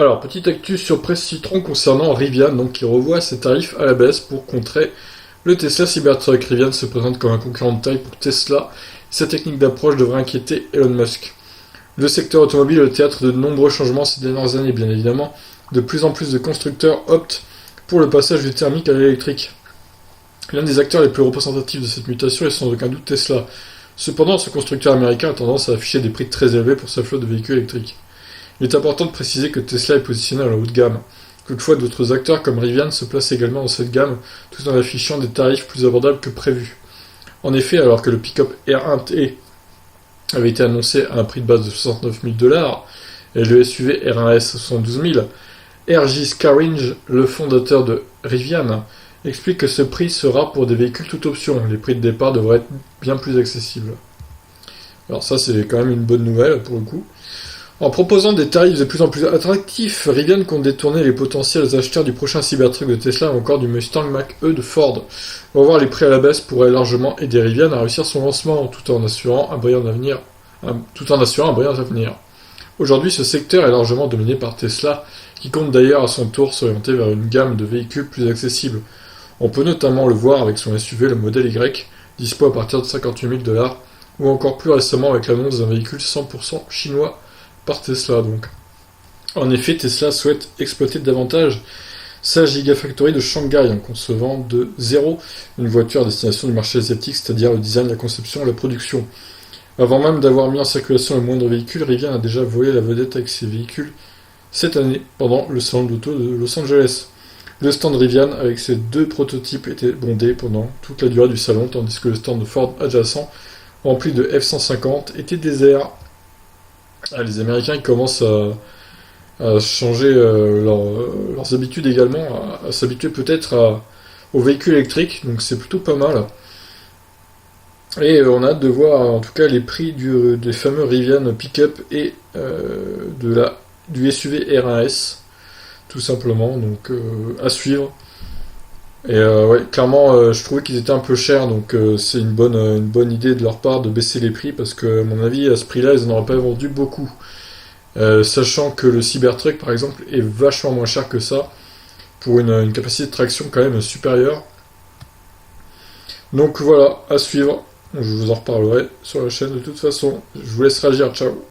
Alors, petite actu surprise Citron concernant Rivian, donc qui revoit ses tarifs à la baisse pour contrer le Tesla Cybertruck. Rivian se présente comme un concurrent de taille pour Tesla. Sa technique d'approche devrait inquiéter Elon Musk. Le secteur automobile est le théâtre de nombreux changements ces dernières années, bien évidemment. De plus en plus de constructeurs optent pour le passage du thermique à l'électrique. L'un des acteurs les plus représentatifs de cette mutation est sans aucun doute Tesla. Cependant, ce constructeur américain a tendance à afficher des prix très élevés pour sa flotte de véhicules électriques. Il est important de préciser que Tesla est positionné à la haut de gamme. Toutefois, d'autres acteurs comme Rivian se placent également dans cette gamme, tout en affichant des tarifs plus abordables que prévu. En effet, alors que le pick-up R1T avait été annoncé à un prix de base de 69 000 dollars et le SUV R1S à 72 000, R.J. Scaringe, le fondateur de Rivian, explique que ce prix sera pour des véhicules toute option. Les prix de départ devraient être bien plus accessibles. Alors ça, c'est quand même une bonne nouvelle pour le coup. En proposant des tarifs de plus en plus attractifs, Rivian compte détourner les potentiels acheteurs du prochain Cybertruck de Tesla ou encore du Mustang Mach-E de Ford. Revoir les prix à la baisse pourrait largement aider Rivian à réussir son lancement tout en assurant un brillant avenir. Aujourd'hui, ce secteur est largement dominé par Tesla, qui compte d'ailleurs à son tour s'orienter vers une gamme de véhicules plus accessibles. On peut notamment le voir avec son SUV, le modèle Y, dispo à partir de 58 000 dollars, ou encore plus récemment avec l'annonce d'un véhicule 100% chinois par Tesla donc. En effet, Tesla souhaite exploiter davantage sa Gigafactory de Shanghai en concevant de zéro une voiture à destination du marché asiatique, c'est-à-dire le design, la conception et la production. Avant même d'avoir mis en circulation le moindre véhicule, Rivian a déjà volé la vedette avec ses véhicules cette année pendant le salon de l'auto de Los Angeles. Le stand Rivian avec ses deux prototypes était bondé pendant toute la durée du salon, tandis que le stand de Ford adjacent, rempli de F-150, était désert. Les Américains ils commencent à changer leurs habitudes également, à s'habituer peut-être aux véhicules électriques, donc c'est plutôt pas mal. Et on a hâte de voir en tout cas les prix des fameux Rivian Pickup et du SUV R1S, tout simplement, donc à suivre. Et ouais, clairement, je trouvais qu'ils étaient un peu chers, donc c'est une bonne idée de leur part de baisser les prix, parce que, à mon avis, à ce prix-là, ils n'en auraient pas vendu beaucoup. Sachant que le Cybertruck, par exemple, est vachement moins cher que ça, pour une capacité de traction quand même supérieure. Donc voilà, à suivre. Je vous en reparlerai sur la chaîne de toute façon. Je vous laisse réagir, ciao.